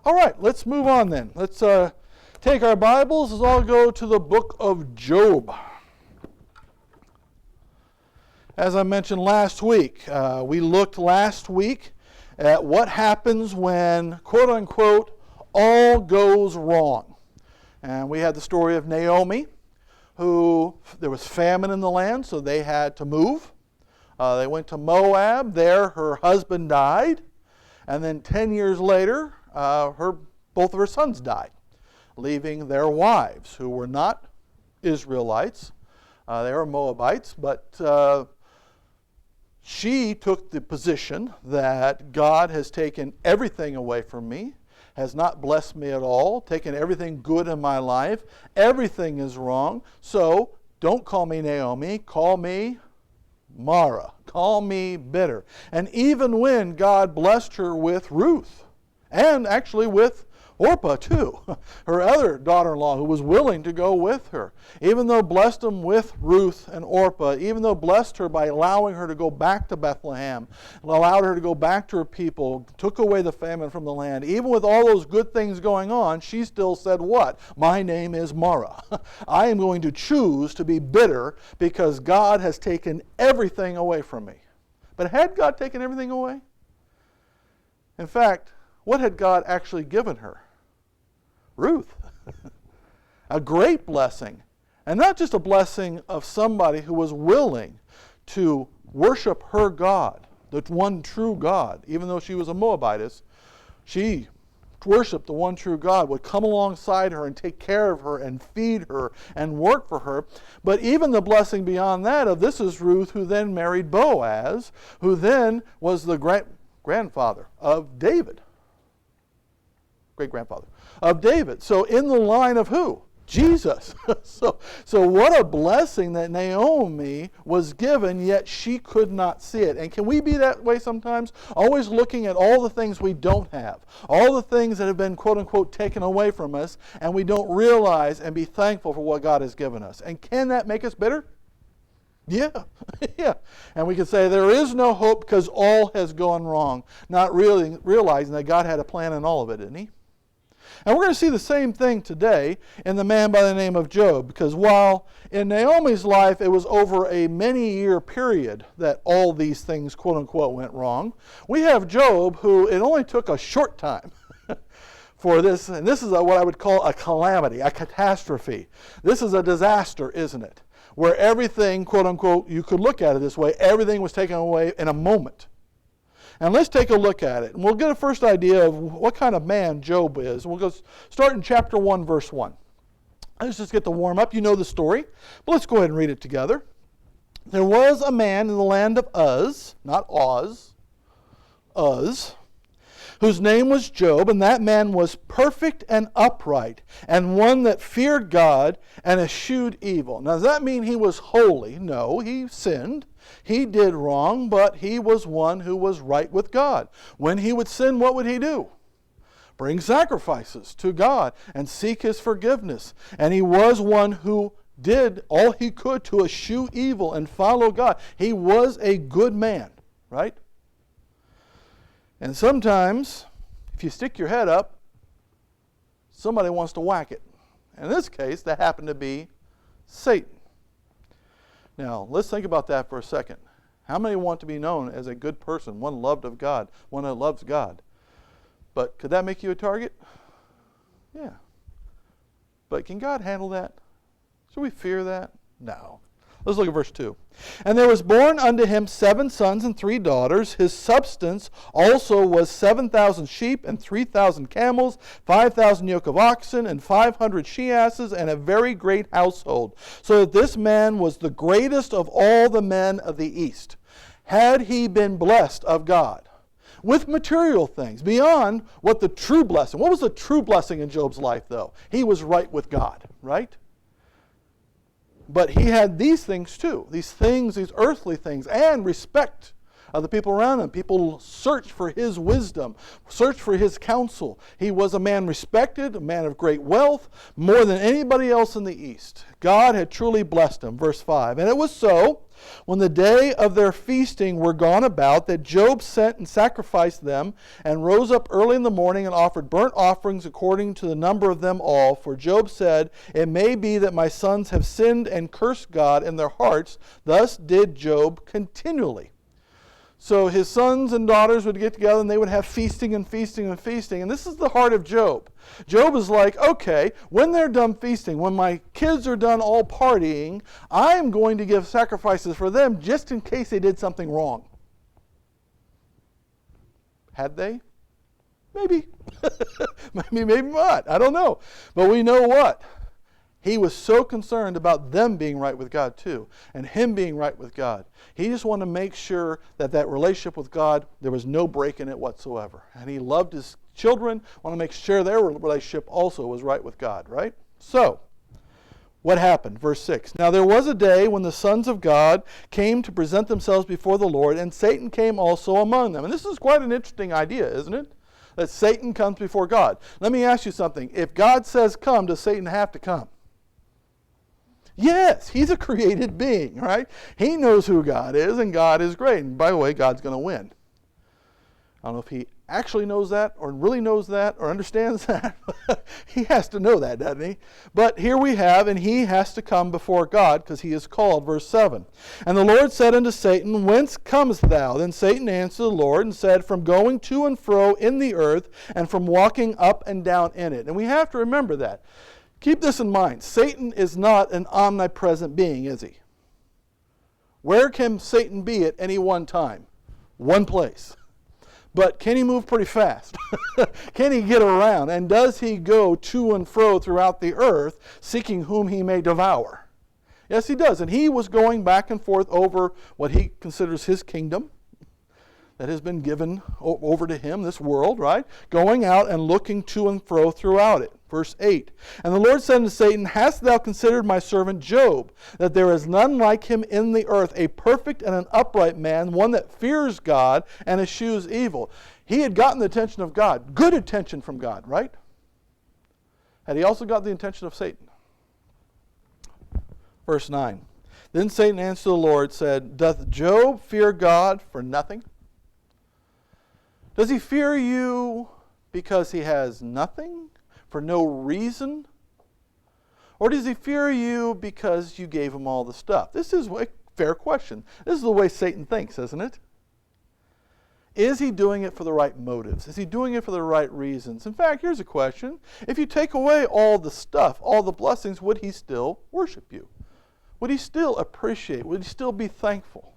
All right, let's move on then. Let's take our Bibles. Let's all go to the book of Job. As I mentioned last week, we looked last week at what happens when, quote unquote, all goes wrong. And we had the story of Naomi, who there was famine in the land, so they had to move. They went to Moab. There her husband died. And then 10 years later, both of her sons died, leaving their wives, who were not Israelites. They were Moabites, but she took the position that God has taken everything away from me, has not blessed me at all, taken everything good in my life. Everything is wrong. So don't call me Naomi, call me Mara. Call me bitter. And even when God blessed her with Ruth, and actually with Orpah too, her other daughter-in-law who was willing to go with her, even though blessed them with Ruth and Orpah, even though blessed her by allowing her to go back to Bethlehem, allowed her to go back to her people, took away the famine from the land, even with all those good things going on, she still said what? My name is Mara. I am going to choose to be bitter because God has taken everything away from me. But had God taken everything away? In fact, what had God actually given her? Ruth. A great blessing. And not just a blessing of somebody who was willing to worship her God, the one true God. Even though she was a Moabitess, she worshiped the one true God, would come alongside her and take care of her and feed her and work for her. But even the blessing beyond that of this is Ruth, who then married Boaz, who then was the grandfather of David. Great-grandfather of David. So in the line of who? Jesus. So what a blessing that Naomi was given, yet she could not see it. And can we be that way sometimes? Always looking at all the things we don't have, all the things that have been, quote unquote, taken away from us, and we don't realize and be thankful for what God has given us. And can that make us bitter? Yeah, yeah. And we can say there is no hope because all has gone wrong, not really realizing that God had a plan in all of it, didn't he? And we're going to see the same thing today in the man by the name of Job, because while in Naomi's life it was over a many-year period that all these things, quote-unquote, went wrong, we have Job, who it only took a short time for this, and this is what I would call a calamity, a catastrophe. This is a disaster, isn't it? Where everything, quote-unquote, you could look at it this way, everything was taken away in a moment. And let's take a look at it. And we'll get a first idea of what kind of man Job is. We'll go start in chapter 1, verse 1. Let's just get the warm up. You know the story. But let's go ahead and read it together. There was a man in the land of Uz, not Oz, Uz, whose name was Job, and that man was perfect and upright, and one that feared God and eschewed evil. Now, does that mean he was holy? No, he sinned. He did wrong, but he was one who was right with God. When he would sin, what would he do? Bring sacrifices to God and seek his forgiveness. And he was one who did all he could to eschew evil and follow God. He was a good man, right? And sometimes, if you stick your head up, somebody wants to whack it. In this case, that happened to be Satan. Now, let's think about that for a second. How many want to be known as a good person, one loved of God, one that loves God? But could that make you a target? Yeah. But can God handle that? Should we fear that? No. Let's look at verse 2. And there was born unto him 7 sons and 3 daughters. His substance also was 7,000 sheep and 3,000 camels, 5,000 yoke of oxen, and 500 she-asses, and a very great household. So that this man was the greatest of all the men of the east. Had he been blessed of God with material things, beyond what the true blessing. What was the true blessing in Job's life, though? He was right with God, right? But he had these things too, these earthly things, and respect of the people around him. People searched for his wisdom, searched for his counsel. He was a man respected, a man of great wealth, more than anybody else in the East. God had truly blessed him. Verse 5, and it was so, When the day of their feasting were gone about, that Job sent and sacrificed them, and rose up early in the morning and offered burnt offerings according to the number of them all. For Job said, It may be that my sons have sinned and cursed God in their hearts. Thus did Job continually. So his sons and daughters would get together and they would have feasting and feasting and feasting. And this is the heart of Job. Job is like, okay, when they're done feasting, when my kids are done all partying, I'm going to give sacrifices for them just in case they did something wrong. Had they? Maybe. maybe not. I don't know. But we know what? He was so concerned about them being right with God too, and him being right with God. He just wanted to make sure that that relationship with God, there was no break in it whatsoever. And he loved his children, wanted to make sure their relationship also was right with God, right? So, what happened? Verse 6. Now there was a day when the sons of God came to present themselves before the Lord, and Satan came also among them. And this is quite an interesting idea, isn't it? That Satan comes before God. Let me ask you something. If God says come, does Satan have to come? Yes, he's a created being, right? He knows who God is, and God is great. And by the way, God's going to win. I don't know if he actually knows that, or really knows that, or understands that. He has to know that, doesn't he? But here we have, and he has to come before God, because he is called. Verse 7. And the Lord said unto Satan, Whence comest thou? Then Satan answered the Lord, and said, From going to and fro in the earth, and from walking up and down in it. And we have to remember that. Keep this in mind. Satan is not an omnipresent being, is he? Where can Satan be at any one time? One place. But can he move pretty fast? Can he get around? And does he go to and fro throughout the earth, seeking whom he may devour? Yes, he does. And he was going back and forth over what he considers his kingdom that has been given over to him, this world, right? Going out and looking to and fro throughout it. Verse 8. And the Lord said unto Satan, Hast thou considered my servant Job, that there is none like him in the earth, a perfect and an upright man, one that fears God and eschews evil? He had gotten the attention of God. Good attention from God, right? Had he also got the attention of Satan? Verse 9. Then Satan answered the Lord, said, Doth Job fear God for nothing? Does he fear you because he has nothing, for no reason? Or does he fear you because you gave him all the stuff? This is a fair question. This is the way Satan thinks, isn't it? Is he doing it for the right motives? Is he doing it for the right reasons? In fact, here's a question. If you take away all the stuff, all the blessings, would he still worship you? Would he still appreciate? Would he still be thankful?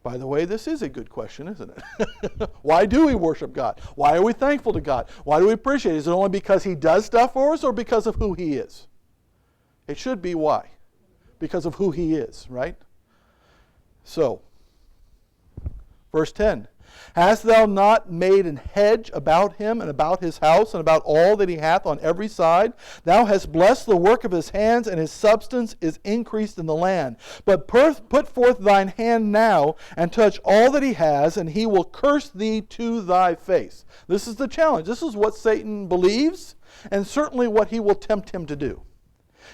By the way, this is a good question, isn't it? Why do we worship God? Why are we thankful to God? Why do we appreciate it? Is it only because he does stuff for us, or because of who he is? It should be why. Because of who he is, right? So, verse 10. Hast thou not made an hedge about him and about his house and about all that he hath on every side? Thou hast blessed the work of his hands, and his substance is increased in the land. But put forth thine hand now and touch all that he has, and he will curse thee to thy face. This is the challenge. This is what Satan believes, and certainly what he will tempt him to do.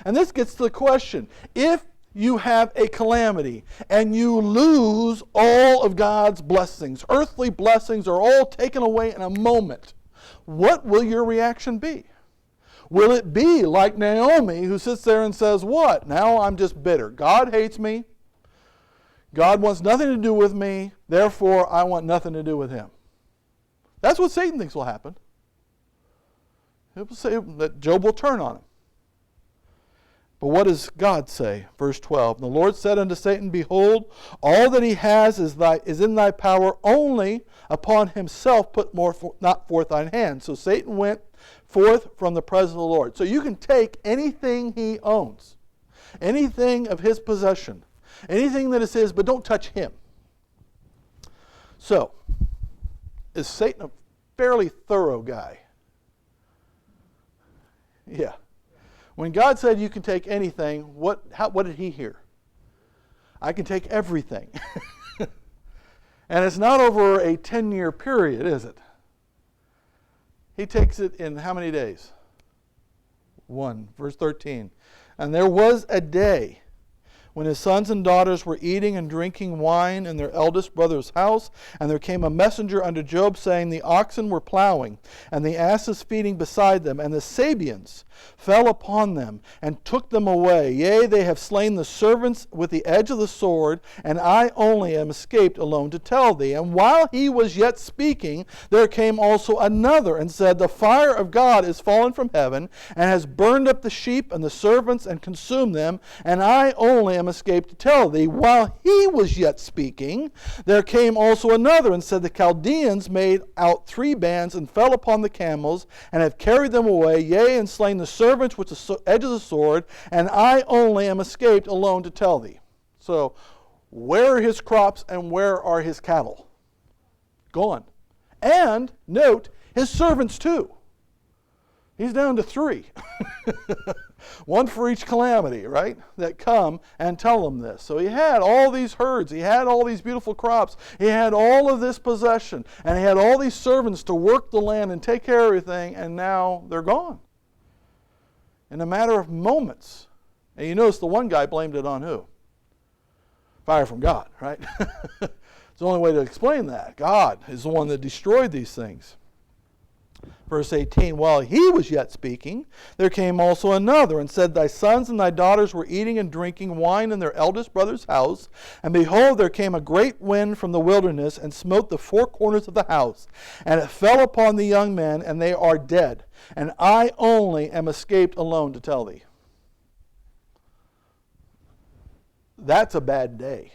And this gets to the question, if you have a calamity and you lose all of God's blessings, earthly blessings are all taken away in a moment, what will your reaction be? Will it be like Naomi, who sits there and says, what? Now I'm just bitter. God hates me. God wants nothing to do with me. Therefore, I want nothing to do with him. That's what Satan thinks will happen. He will say that Job will turn on him. But what does God say? Verse 12. The Lord said unto Satan, Behold, all that he has is in thy power, only upon himself put not forth thine hand. So Satan went forth from the presence of the Lord. So you can take anything he owns, anything of his possession, anything that is his, but don't touch him. So, is Satan a fairly thorough guy? Yeah. When God said you can take anything, what did he hear? I can take everything. And it's not over a 10-year period, is it? He takes it in how many days? 1. Verse 13. And there was a day when his sons and daughters were eating and drinking wine in their eldest brother's house, and there came a messenger unto Job, saying, the oxen were plowing, and the asses feeding beside them, and the Sabeans fell upon them, and took them away. Yea, they have slain the servants with the edge of the sword, and I only am escaped alone to tell thee. And while he was yet speaking, there came also another, and said, the fire of God is fallen from heaven, and has burned up the sheep and the servants, and consumed them, and I only am escaped to tell thee. While he was yet speaking, there came also another, and said, the Chaldeans made out 3 bands, and fell upon the camels, and have carried them away, yea, and slain the servants with the edge of the sword, and I only am escaped alone to tell thee. So, where are his crops and where are his cattle? Gone. And, note, his servants too. He's down to 3. One for each calamity, right? That come and tell him this. So he had all these herds. He had all these beautiful crops. He had all of this possession. And he had all these servants to work the land and take care of everything. And now they're gone. In a matter of moments. And you notice the one guy blamed it on who? Fire from God, right? It's the only way to explain that. God is the one that destroyed these things. Verse 18, while he was yet speaking, there came also another, and said, thy sons and thy daughters were eating and drinking wine in their eldest brother's house. And behold, there came a great wind from the wilderness, and smote the 4 corners of the house. And it fell upon the young men, and they are dead. And I only am escaped alone to tell thee. That's a bad day.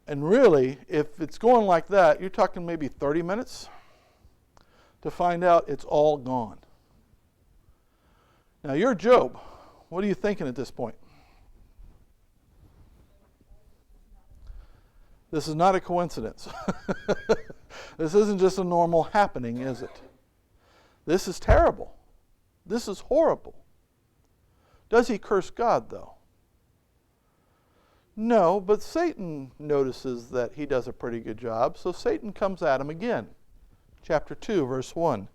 And really, if it's going like that, you're talking maybe 30 minutes to find out it's all gone. Now, you're Job. What are you thinking at this point? This is not a coincidence. This isn't just a normal happening, is it? This is terrible. This is horrible. Does he curse God, though? No, but Satan notices that he does a pretty good job, so Satan comes at him again. Chapter 2, verse 1.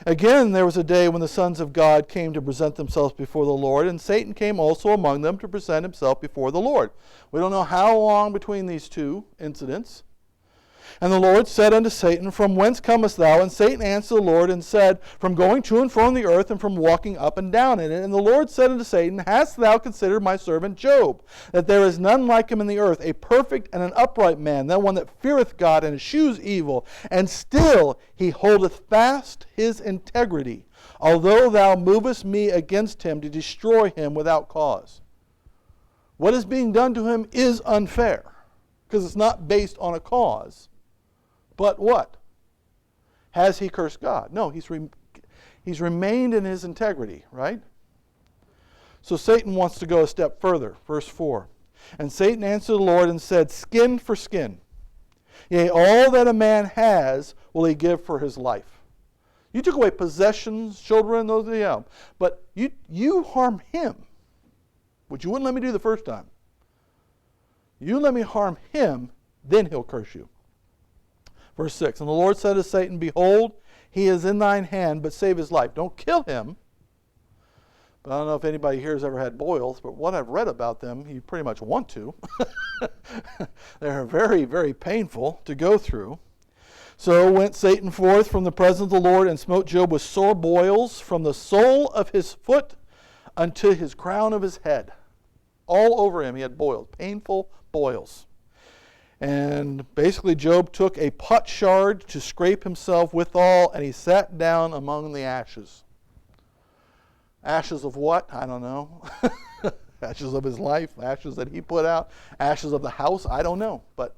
Again, there was a day when the sons of God came to present themselves before the Lord, and Satan came also among them to present himself before the Lord. We don't know how long between these 2 incidents. And the Lord said unto Satan, from whence comest thou? And Satan answered the Lord and said, from going to and from the earth, and from walking up and down in it. And the Lord said unto Satan, hast thou considered my servant Job, that there is none like him in the earth, a perfect and an upright man, that one that feareth God and eschews evil, and still he holdeth fast his integrity, although thou movest me against him to destroy him without cause. What is being done to him is unfair, because it's not based on a cause. But what? Has he cursed God? No, he's remained in his integrity, right? So Satan wants to go a step further. Verse 4. And Satan answered the Lord and said, skin for skin. Yea, all that a man has will he give for his life. You took away possessions, children, those are the but you harm him, which you wouldn't let me do the first time. You let me harm him, then he'll curse you. Verse 6, and the Lord said to Satan, behold, he is in thine hand, but save his life. Don't kill him. But I don't know if anybody here has ever had boils, but what I've read about them, you pretty much want to. They're very, very painful to go through. So went Satan forth from the presence of the Lord, and smote Job with sore boils from the sole of his foot unto his crown of his head. All over him he had boils, painful boils. And basically Job took a potsherd to scrape himself withal, and he sat down among the ashes. Ashes of what? I don't know. Ashes of his life, ashes that he put out, ashes of the house, I don't know. But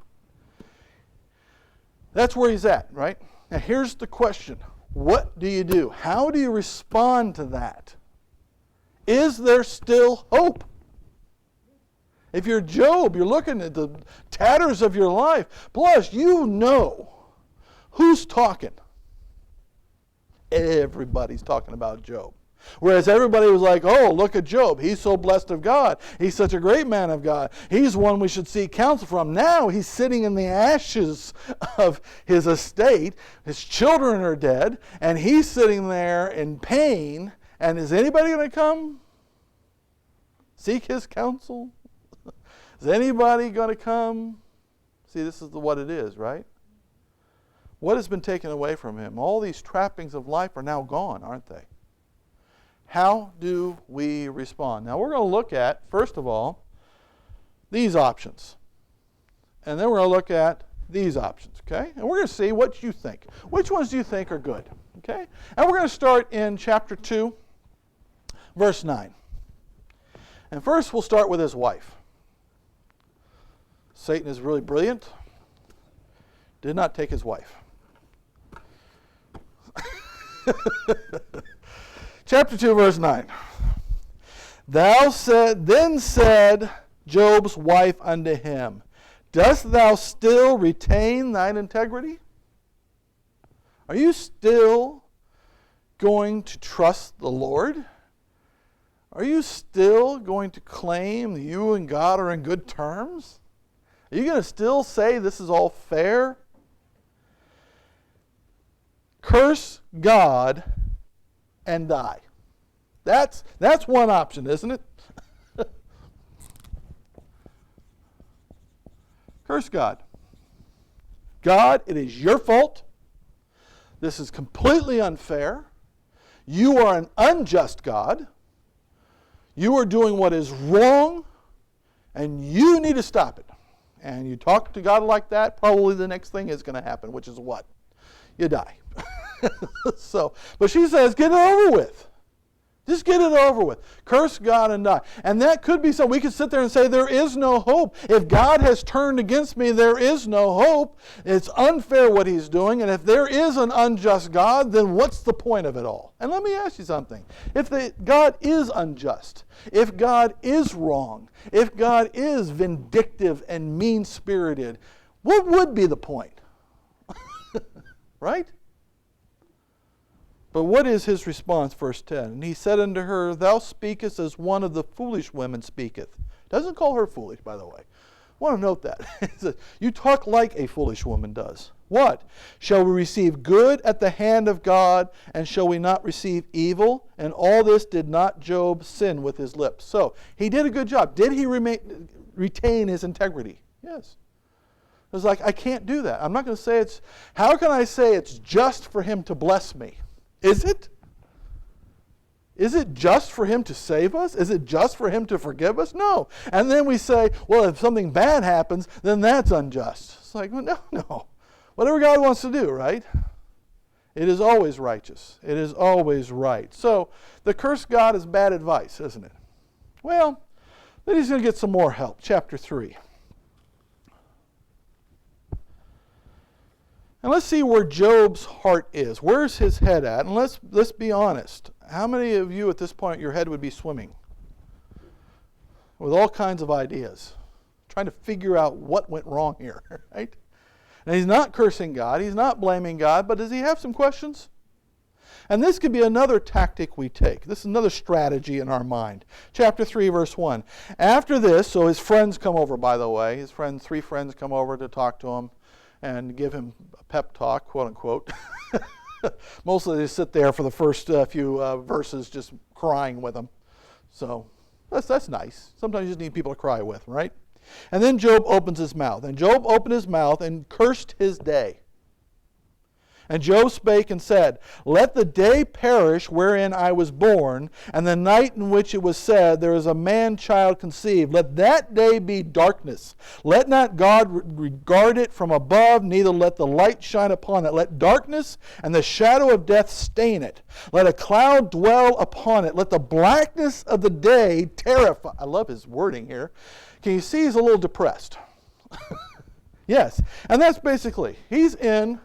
that's where he's at, right? Now here's the question. What do you do? How do you respond to that? Is there still hope? If you're Job, you're looking at the tatters of your life. Plus, you know who's talking. Everybody's talking about Job. Whereas everybody was like, oh, look at Job. He's so blessed of God. He's such a great man of God. He's one we should seek counsel from. Now he's sitting in the ashes of his estate. His children are dead. And he's sitting there in pain. And is anybody going to come seek his counsel? Is anybody going to come? See, this is what it is, right? What has been taken away from him? All these trappings of life are now gone, aren't they? How do we respond? Now, we're going to look at, first of all, these options. And then we're going to look at these options, okay? And we're going to see what you think. Which ones do you think are good, okay? And we're going to start in chapter 2, verse 9. And first, we'll start with his wife. Satan is really brilliant. Did not take his wife. Chapter 2, verse 9. Then said Job's wife unto him, dost thou still retain thine integrity? Are you still going to trust the Lord? Are you still going to claim that you and God are in good terms? Are you going to still say this is all fair? Curse God and die. That's one option, isn't it? Curse God. God, it is your fault. This is completely unfair. You are an unjust God. You are doing what is wrong, and you need to stop it. And you talk to God like that, probably the next thing is going to happen, which is what? You die. But she says, get it over with. Just get it over with. Curse God and die. And that could be something. We could sit there and say, there is no hope. If God has turned against me, there is no hope. It's unfair what he's doing. And if there is an unjust God, then what's the point of it all? And let me ask you something. If God is unjust, if God is wrong, if God is vindictive and mean-spirited, what would be the point? Right? But what is his response, verse 10? And he said unto her, thou speakest as one of the foolish women speaketh. Doesn't call her foolish, by the way. I want to note that. He says, you talk like a foolish woman does. What? Shall we receive good at the hand of God, and shall we not receive evil? And all this did not Job sin with his lips. So, he did a good job. Did he retain his integrity? Yes. It was like, I can't do that. I'm not going to say how can I say it's just for him to bless me? Is it? Is it just for him to save us? Is it just for him to forgive us? No. And then we say, well, if something bad happens, then that's unjust. It's like, well, no. Whatever God wants to do, right? It is always righteous. It is always right. So, the curse God is bad advice, isn't it? Well, then he's going to get some more help. Chapter 3. And let's see where Job's heart is. Where's his head at? And let's be honest. How many of you at this point, your head would be swimming with all kinds of ideas, trying to figure out what went wrong here, right? And he's not cursing God. He's not blaming God. But does he have some questions? And this could be another tactic we take. This is another strategy in our mind. Chapter 3, verse 1. After this, so his friends come over, by the way. His friends, 3 friends come over to talk to him and give him a pep talk, quote unquote. Mostly they sit there for the first few verses just crying with him. So that's nice. Sometimes you just need people to cry with, right? And then Job opens his mouth. And Job opened his mouth and cursed his day. And Job spake and said, let the day perish wherein I was born, and the night in which it was said, there is a man-child conceived. Let that day be darkness. Let not God regard it from above, neither let the light shine upon it. Let darkness and the shadow of death stain it. Let a cloud dwell upon it. Let the blackness of the day terrify. I love his wording here. Can you see he's a little depressed? Yes. And that's basically, he's in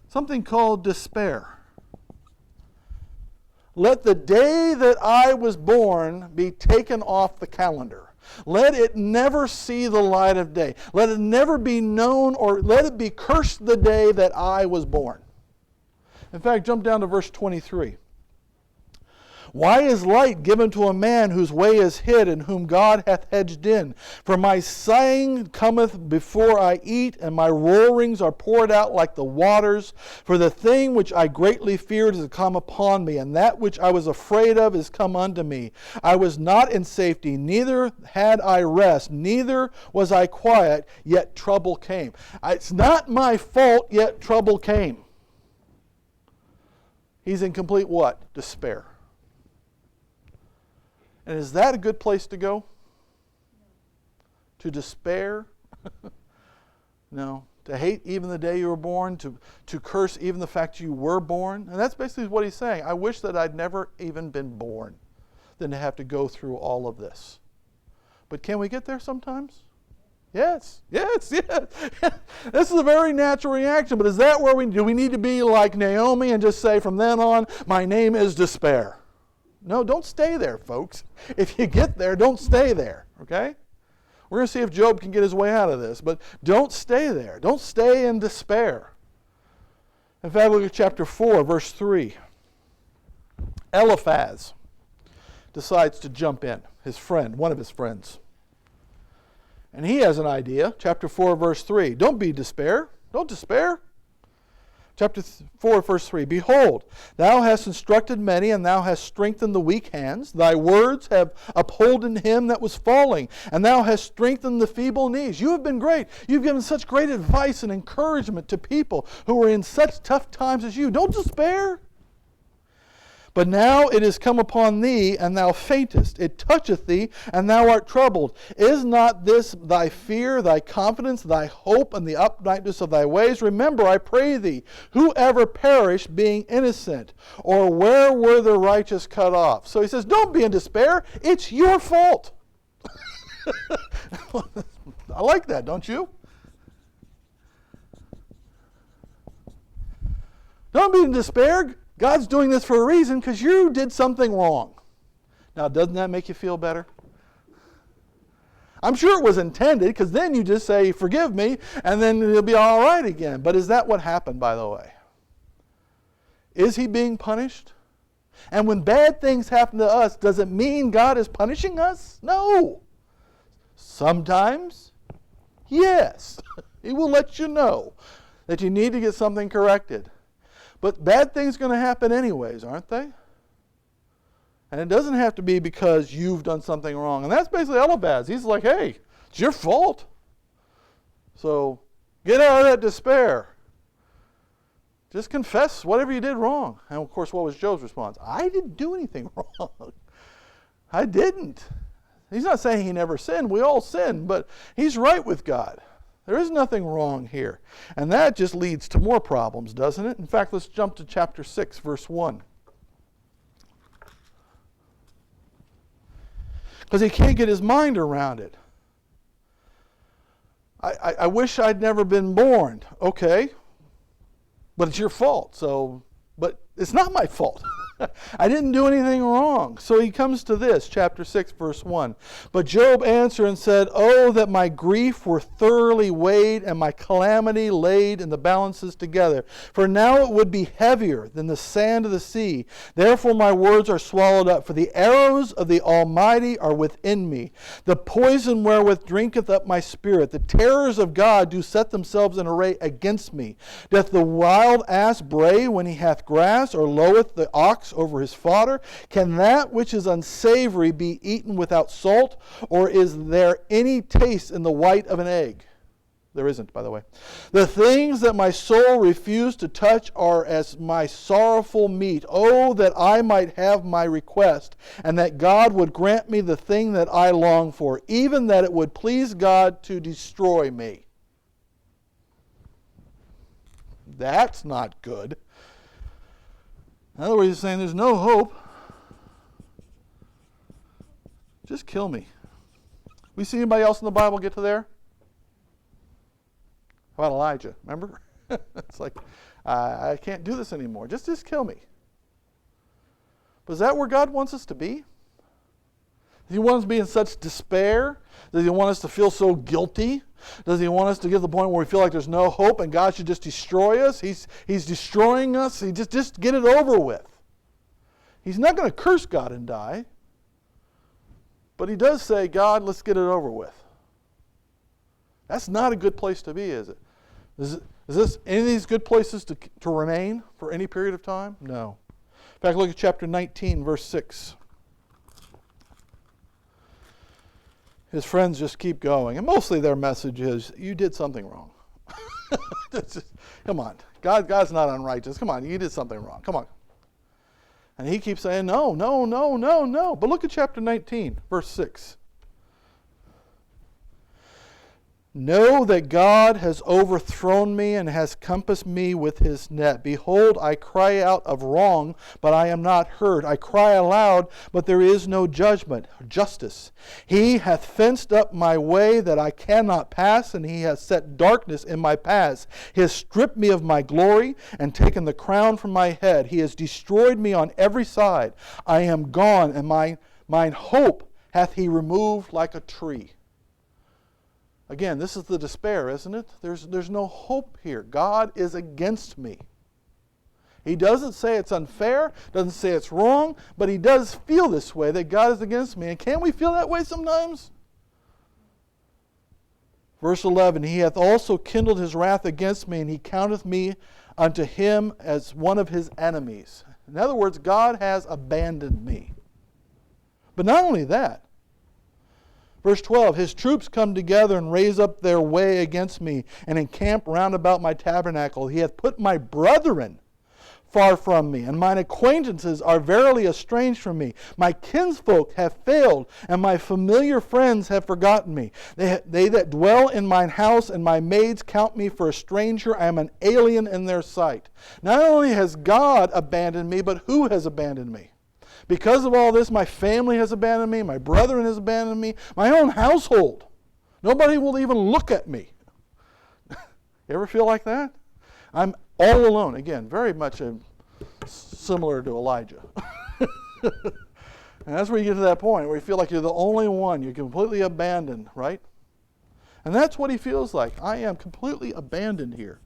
something called despair. Let the day that I was born be taken off the calendar. Let it never see the light of day. Let it never be known, or let it be cursed the day that I was born. In fact, jump down to verse 23. Why is light given to a man whose way is hid, and whom God hath hedged in? For my sighing cometh before I eat, and my roarings are poured out like the waters. For the thing which I greatly feared is come upon me, and that which I was afraid of is come unto me. I was not in safety, neither had I rest, neither was I quiet, yet trouble came. It's not my fault, yet trouble came. He's in complete what? Despair. And is that a good place to go? To despair? No. To hate even the day you were born, to curse even the fact you were born. And that's basically what he's saying. I wish that I'd never even been born than to have to go through all of this. But can we get there sometimes? Yes. This is a very natural reaction, but is that where do we need to be like Naomi and just say from then on, my name is despair? No, don't stay there, folks. If you get there, don't stay there, okay? We're going to see if Job can get his way out of this, but don't stay there. Don't stay in despair. In fact, look at chapter 4, verse 3. Eliphaz decides to jump in, his friend, one of his friends. And he has an idea. Chapter 4, verse 3. Don't be despair. Don't despair. Chapter 4, verse 3. Behold, thou hast instructed many, and thou hast strengthened the weak hands. Thy words have upholden him that was falling, and thou hast strengthened the feeble knees. You have been great. You've given such great advice and encouragement to people who are in such tough times as you. Don't despair. But now it is come upon thee, and thou faintest. It toucheth thee, and thou art troubled. Is not this thy fear, thy confidence, thy hope, and the uprightness of thy ways? Remember, I pray thee, who ever perished being innocent? Or where were the righteous cut off? So he says, don't be in despair. It's your fault. I like that, don't you? Don't be in despair. God's doing this for a reason because you did something wrong. Now, doesn't that make you feel better? I'm sure it was intended because then you just say, forgive me, and then it'll be all right again. But is that what happened, by the way? Is he being punished? And when bad things happen to us, does it mean God is punishing us? No. Sometimes, yes. He will let you know that you need to get something corrected. But bad things are going to happen anyways, aren't they? And it doesn't have to be because you've done something wrong. And that's basically Eliphaz. He's like, hey, it's your fault. So get out of that despair. Just confess whatever you did wrong. And of course, what was Job's response? I didn't do anything wrong. I didn't. He's not saying he never sinned. We all sin, but he's right with God. There is nothing wrong here. And that just leads to more problems, doesn't it? In fact, let's jump to chapter 6, verse 1. Because he can't get his mind around it. I wish I'd never been born. Okay. But it's your fault. But it's not my fault. I didn't do anything wrong. So he comes to this, chapter 6, verse 1. But Job answered and said, oh, that my grief were thoroughly weighed and my calamity laid in the balances together. For now it would be heavier than the sand of the sea. Therefore my words are swallowed up. For the arrows of the Almighty are within me. The poison wherewith drinketh up my spirit. The terrors of God do set themselves in array against me. Doth the wild ass bray when he hath grass, or loweth the ox over his fodder? Can that which is unsavory be eaten without salt? Or is there any taste in the white of an egg? There isn't, by the way. The things that my soul refused to touch are as my sorrowful meat. Oh, that I might have my request, and that God would grant me the thing that I long for, even that it would please God to destroy me. That's not good. In other words, he's saying there's no hope. Just kill me. We see anybody else in the Bible get to there? How about Elijah? Remember? It's like, I can't do this anymore. Just kill me. But is that where God wants us to be? Does he want us to be in such despair? Does he want us to feel so guilty? Does he want us to get to the point where we feel like there's no hope and God should just destroy us? He's destroying us. Just get it over with. He's not going to curse God and die. But he does say, God, let's get it over with. That's not a good place to be, is it? Is this any of these good places to remain for any period of time? No. In fact, look at chapter 19, verse 6. His friends just keep going. And mostly their message is, you did something wrong. Come on. God's not unrighteous. Come on, you did something wrong. Come on. And he keeps saying, no. But look at chapter 19, verse 6. Know that God has overthrown me and has compassed me with his net. Behold, I cry out of wrong, but I am not heard. I cry aloud, but there is no justice. He hath fenced up my way that I cannot pass, and he hath set darkness in my paths. He has stripped me of my glory and taken the crown from my head. He has destroyed me on every side. I am gone, and mine hope hath he removed like a tree. Again, this is the despair, isn't it? There's no hope here. God is against me. He doesn't say it's unfair, doesn't say it's wrong, but he does feel this way, that God is against me. And can't we feel that way sometimes? Verse 11, he hath also kindled his wrath against me, and he counteth me unto him as one of his enemies. In other words, God has abandoned me. But not only that, verse 12, his troops come together and raise up their way against me and encamp round about my tabernacle. He hath put my brethren far from me, and mine acquaintances are verily estranged from me. My kinsfolk have failed, and my familiar friends have forgotten me. They that dwell in mine house and my maids count me for a stranger. I am an alien in their sight. Not only has God abandoned me, but who has abandoned me? Because of all this, my family has abandoned me, my brethren has abandoned me, my own household. Nobody will even look at me. You ever feel like that? I'm all alone. Again, very much similar to Elijah. And that's where you get to that point where you feel like you're the only one. You're completely abandoned, right? And that's what he feels like. I am completely abandoned here.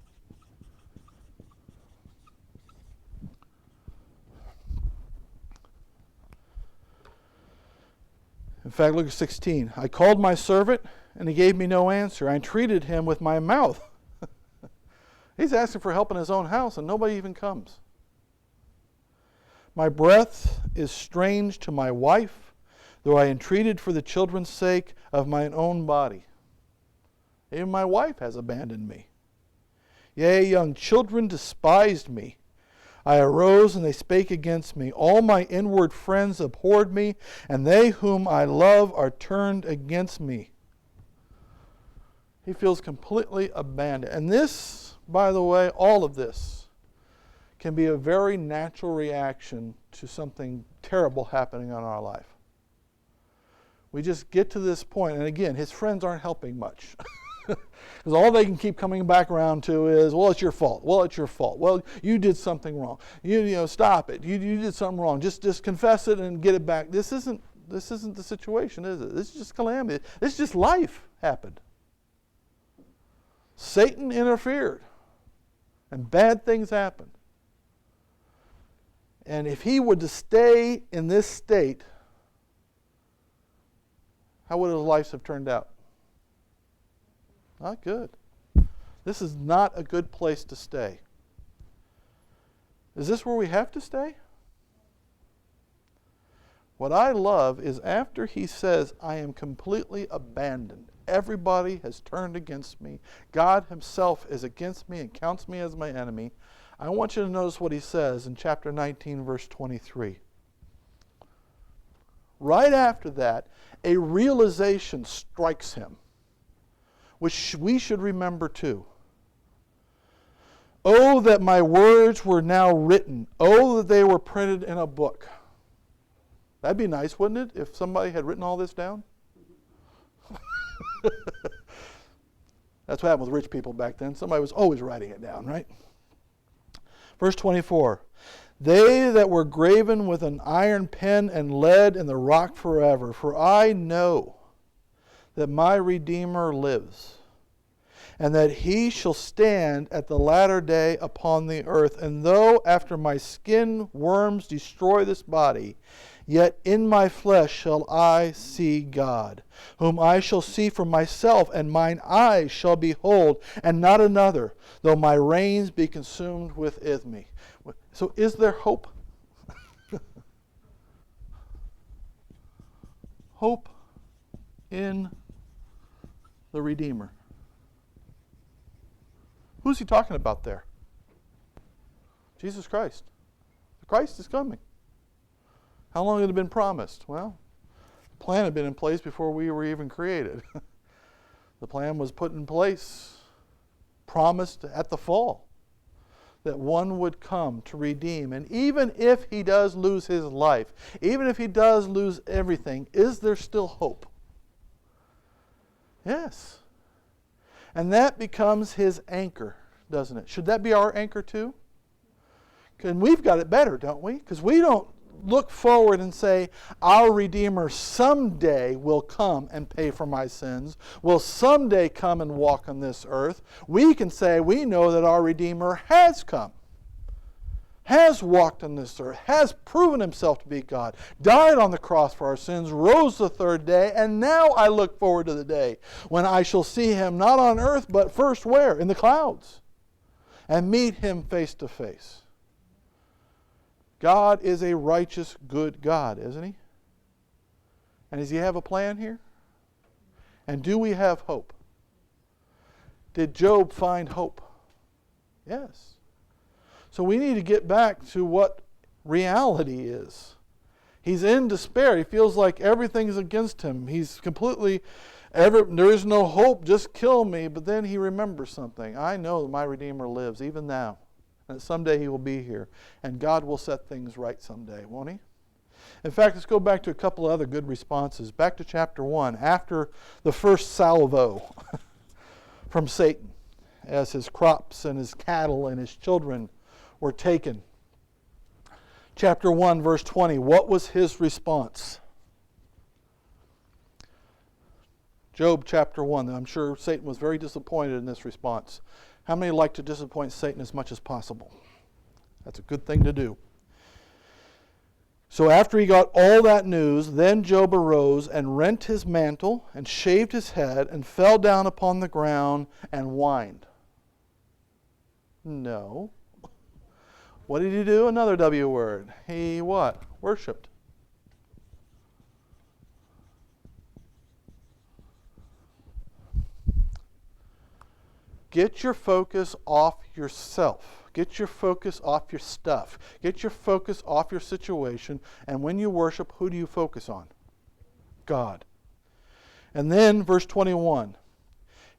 In fact, look at 16. I called my servant, and he gave me no answer. I entreated him with my mouth. He's asking for help in his own house, and nobody even comes. My breath is strange to my wife, though I entreated for the children's sake of mine own body. Even my wife has abandoned me. Yea, young children despised me. I arose, and they spake against me. All my inward friends abhorred me, and they whom I love are turned against me. He feels completely abandoned. And this, by the way, all of this can be a very natural reaction to something terrible happening in our life. We just get to this point, and again, his friends aren't helping much. Because all they can keep coming back around to is, well, it's your fault. Well, it's your fault. Well, you did something wrong. You know, stop it. You did something wrong. Just confess it and get it back. This isn't the situation, is it? This is just calamity. This is just life happened. Satan interfered, and bad things happened. And if he were to stay in this state, how would his life have turned out? Not good. This is not a good place to stay. Is this where we have to stay? What I love is after he says, I am completely abandoned. Everybody has turned against me. God himself is against me and counts me as my enemy. I want you to notice what he says in chapter 19, verse 23. Right after that, a realization strikes him, which we should remember too. Oh, that my words were now written. Oh, that they were printed in a book. That'd be nice, wouldn't it, if somebody had written all this down? That's what happened with rich people back then. Somebody was always writing it down, right? Verse 24. They that were graven with an iron pen and lead in the rock forever. For I know that my Redeemer lives, and that he shall stand at the latter day upon the earth. And though after my skin worms destroy this body, yet in my flesh shall I see God, whom I shall see for myself, and mine eyes shall behold, and not another, though my reins be consumed within me. So is there hope? Hope in the Redeemer. Who's he talking about there? Jesus Christ. The Christ is coming. How long had it been promised? Well, the plan had been in place before we were even created. The plan was put in place, promised at the fall, that one would come to redeem. And even if he does lose his life, even if he does lose everything, is there still hope? Yes. And that becomes his anchor, doesn't it? Should that be our anchor too? And we've got it better, don't we? Because we don't look forward and say, our Redeemer someday will come and pay for my sins, will someday come and walk on this earth. We can say we know that our Redeemer has come, has walked on this earth, has proven himself to be God, died on the cross for our sins, rose the third day, and now I look forward to the day when I shall see him not on earth, but first where? In the clouds, and meet him face to face. God is a righteous, good God, isn't he? And does he have a plan here? And do we have hope? Did Job find hope? Yes. So we need to get back to what reality is. He's in despair. He feels like everything's against him. He's completely, there is no hope, just kill me. But then he remembers something. I know that my Redeemer lives, even now. And someday he will be here. And God will set things right someday, won't he? In fact, let's go back to a couple of other good responses. Back to chapter 1, after the first salvo from Satan, as his crops and his cattle and his children were taken. Chapter 1, verse 20, what was his response? Job chapter 1, I'm sure Satan was very disappointed in this response. How many like to disappoint Satan as much as possible? That's a good thing to do. So after he got all that news, then Job arose and rent his mantle and shaved his head and fell down upon the ground and whined. No. What did he do? Another W word. He what? Worshipped. Get your focus off yourself. Get your focus off your stuff. Get your focus off your situation. And when you worship, who do you focus on? God. And then verse 21.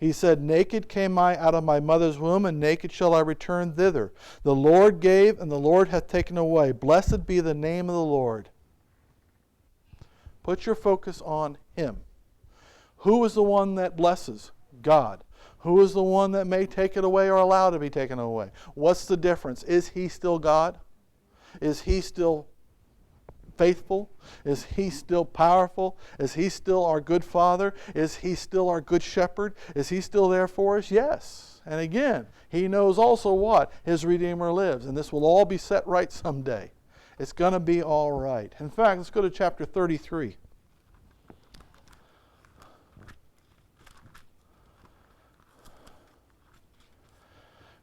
He said, naked came I out of my mother's womb, and naked shall I return thither. The Lord gave, and the Lord hath taken away. Blessed be the name of the Lord. Put your focus on him. Who is the one that blesses? God. Who is the one that may take it away or allow to be taken away? What's the difference? Is he still God? Is he still faithful? Is he still powerful? Is he still our good Father? Is he still our good shepherd? Is he still there for us? Yes. And again, he knows also what? His Redeemer lives. And this will all be set right someday. It's going to be all right. In fact, let's go to chapter 33.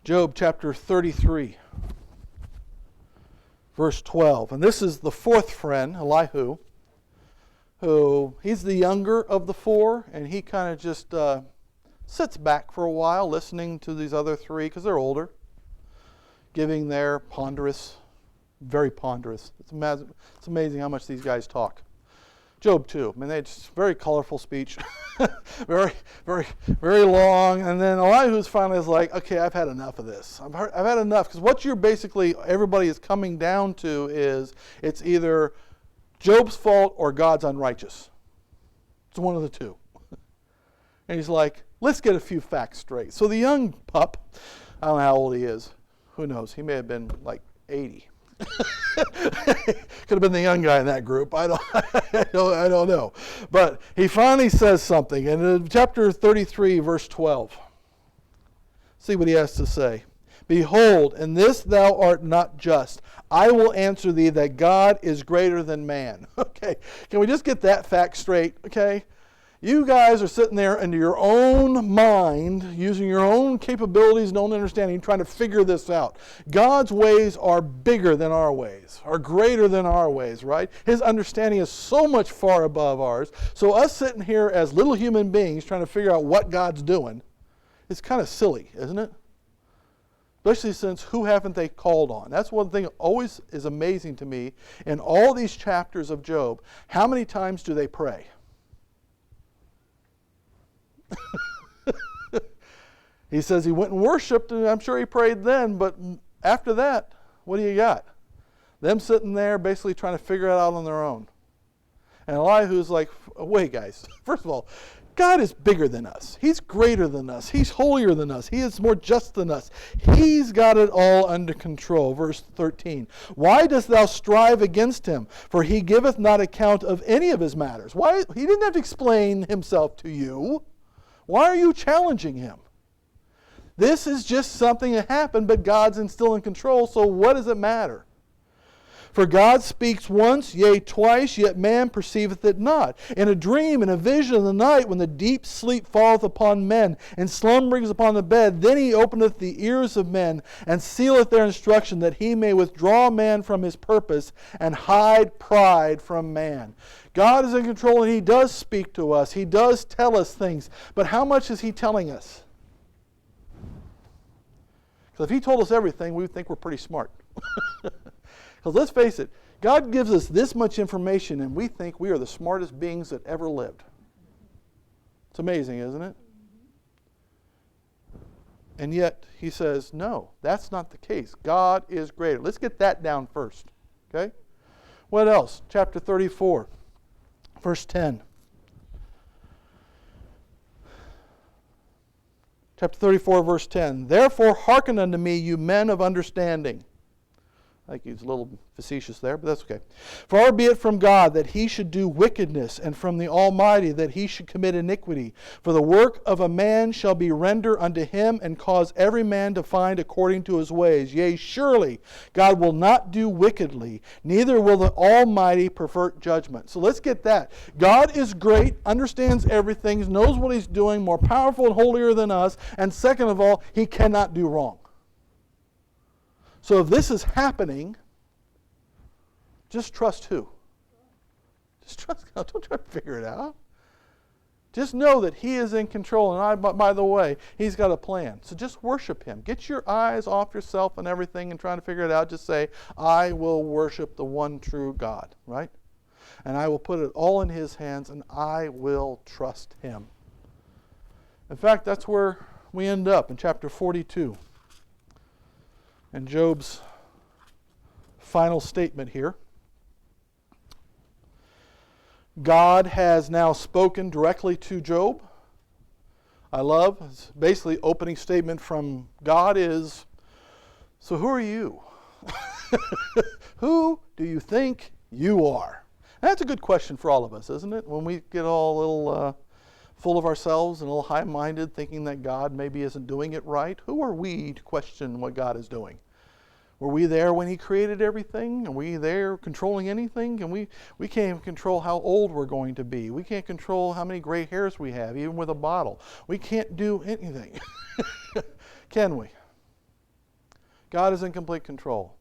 Job chapter 33, verse 12. And this is the fourth friend, Elihu, who he's the younger of the four, and he kind of just sits back for a while listening to these other three, because they're older, giving their ponderous, very ponderous. It's amazing how much these guys talk. Job too. I mean, they just very colorful speech, very, very, very long. And then Elihu's finally is like, okay, I've had enough of this. I've had enough. Because what you're basically, everybody is coming down to is it's either Job's fault or God's unrighteous. It's one of the two. And he's like, let's get a few facts straight. So the young pup, I don't know how old he is. Who knows? He may have been like 80. Could have been the young guy in that group. I don't know. But he finally says something. And in chapter 33, verse 12, See what he has to say. Behold, in this thou art not just. I will answer thee that God is greater than man. Okay, can we just get that fact straight? Okay, you guys are sitting there into your own mind, using your own capabilities and own understanding, trying to figure this out. God's ways are bigger than our ways, are greater than our ways, right? His understanding is so much far above ours. So us sitting here as little human beings trying to figure out what God's doing, it's kind of silly, isn't it? Especially since who haven't they called on? That's one thing that always is amazing to me. In all these chapters of Job, how many times do they pray? He says he went and worshipped, and I'm sure he prayed then, but after that, what do you got? Them sitting there basically trying to figure it out on their own. And Elihu's like, wait guys, first of all, God is bigger than us. He's greater than us. He's holier than us. He is more just than us. He's got it all under control. Verse 13. Why dost thou strive against him? For he giveth not account of any of his matters. Why? He didn't have to explain himself to you. Why are you challenging him? This is just something that happened, but God's still in control, so what does it matter? For God speaks once, yea, twice, yet man perceiveth it not. In a dream, in a vision of the night, when the deep sleep falleth upon men, and slumberings upon the bed, then he openeth the ears of men, and sealeth their instruction, that he may withdraw man from his purpose, and hide pride from man. God is in control, and he does speak to us. He does tell us things. But how much is he telling us? Because if he told us everything, we would think we're pretty smart. Because let's face it, God gives us this much information and we think we are the smartest beings that ever lived. It's amazing, isn't it? And yet he says, no, that's not the case. God is greater. Let's get that down first. Okay? What else? Chapter 34, verse 10. Chapter 34, verse 10. Therefore hearken unto me, you men of understanding. I think he's a little facetious there, but that's okay. Far be it from God that he should do wickedness, and from the Almighty that he should commit iniquity. For the work of a man shall be rendered unto him, and cause every man to find according to his ways. Yea, surely God will not do wickedly, neither will the Almighty pervert judgment. So let's get that. God is great, understands everything, knows what he's doing, more powerful and holier than us, and second of all, he cannot do wrong. So if this is happening, just trust who? Just trust God. Don't try to figure it out. Just know that he is in control. And by the way, he's got a plan. So just worship him. Get your eyes off yourself and everything and trying to figure it out. Just say, I will worship the one true God, right? And I will put it all in his hands and I will trust him. In fact, that's where we end up in chapter 42. And Job's final statement here. God has now spoken directly to Job. I love, it's basically opening statement from God is, so who are you? Who do you think you are? And that's a good question for all of us, isn't it? When we get all a little full of ourselves and a little high-minded, thinking that God maybe isn't doing it right. Who are we to question what God is doing? Were we there when he created everything? Are we there controlling anything? And we can't even control how old we're going to be. We can't control how many gray hairs we have, even with a bottle. We can't do anything. Can we? God is in complete control.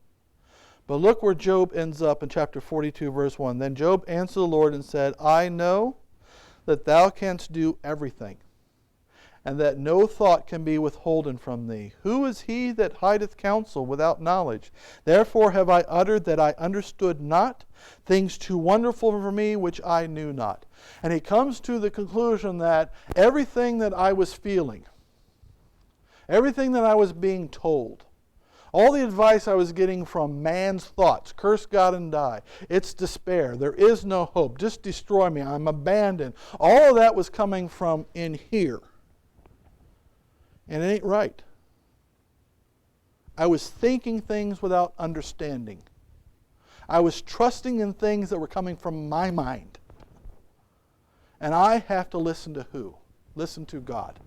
But look where Job ends up in chapter 42, verse 1. Then Job answered the Lord and said, I know that thou canst do everything, and that no thought can be withholden from thee. Who is he that hideth counsel without knowledge? Therefore have I uttered that I understood not, things too wonderful for me which I knew not. And he comes to the conclusion that everything that I was feeling, everything that I was being told, all the advice I was getting from man's thoughts, curse God and die, it's despair, there is no hope, just destroy me, I'm abandoned. All of that was coming from in here. And it ain't right. I was thinking things without understanding. I was trusting in things that were coming from my mind. And I have to listen to who? Listen to God.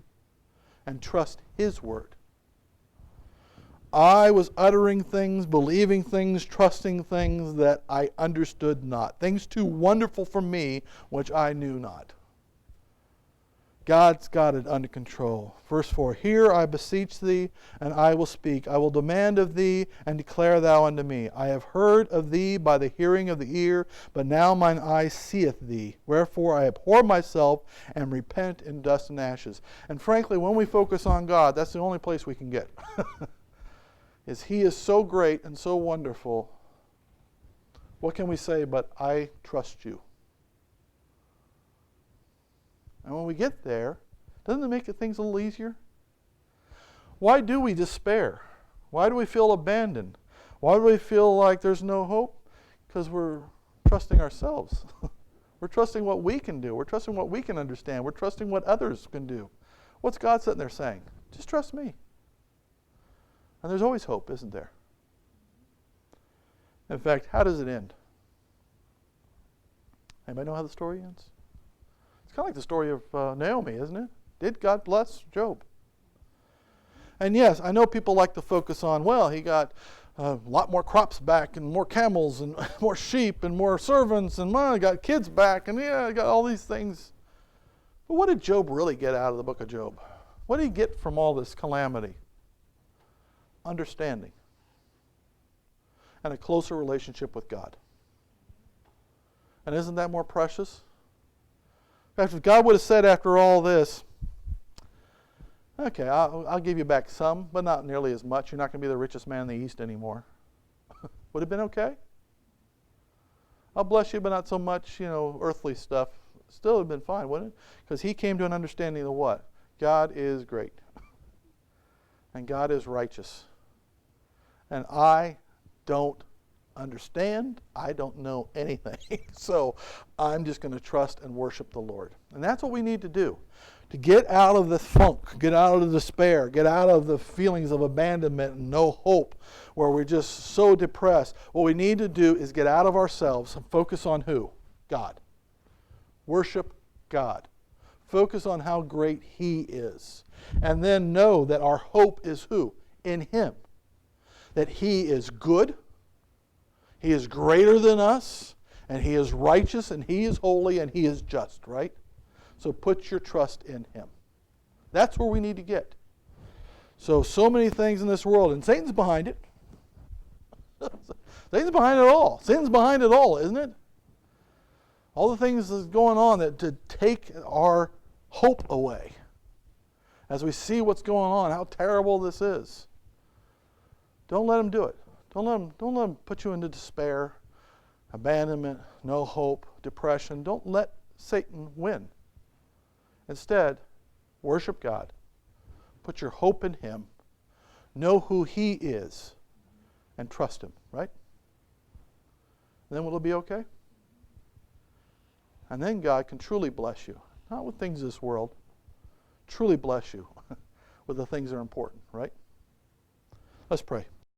And trust his word. I was uttering things, believing things, trusting things that I understood not. Things too wonderful for me, which I knew not. God's got it under control. Verse 4, Hear, I beseech thee, and I will speak. I will demand of thee, and declare thou unto me. I have heard of thee by the hearing of the ear, but now mine eye seeth thee. Wherefore I abhor myself, and repent in dust and ashes. And frankly, when we focus on God, that's the only place we can get. Is He is so great and so wonderful. What can we say but, I trust you? And when we get there, doesn't it make things a little easier? Why do we despair? Why do we feel abandoned? Why do we feel like there's no hope? Because we're trusting ourselves. We're trusting what we can do. We're trusting what we can understand. We're trusting what others can do. What's God sitting there saying? Just trust me. And there's always hope, isn't there? In fact, how does it end? Anybody know how the story ends? It's kind of like the story of Naomi, isn't it? Did God bless Job? And yes, I know people like to focus on, well, he got a lot more crops back and more camels and more sheep and more servants and he got kids back and he got all these things. But what did Job really get out of the book of Job? What did he get from all this calamity? Understanding and a closer relationship with God. And isn't that more precious? In fact, if God would have said after all this, okay, I'll give you back some, but not nearly as much. You're not going to be the richest man in the East anymore. Would it have been okay? I'll bless you, but not so much, earthly stuff. Still would have been fine, wouldn't it? Because he came to an understanding of what? God is great. And God is righteous. And I don't understand. I don't know anything. So I'm just going to trust and worship the Lord. And that's what we need to do. To get out of the funk, get out of the despair, get out of the feelings of abandonment and no hope where we're just so depressed. What we need to do is get out of ourselves and focus on who? God. Worship God. Focus on how great He is. And then know that our hope is who? In Him. That He is good. He is greater than us, and He is righteous, and He is holy, and He is just, right? So put your trust in Him. That's where we need to get. So many things in this world, and Satan's behind it. Satan's behind it all. Sin's behind it all, isn't it? All the things that's going on that to take our hope away. As we see what's going on, how terrible this is. Don't let him do it. Don't let him put you into despair, abandonment, no hope, depression. Don't let Satan win. Instead, worship God. Put your hope in Him. Know who He is. And trust Him, right? And then will it be okay? And then God can truly bless you. Not with things of this world. Truly bless you with the things that are important, right? Let's pray.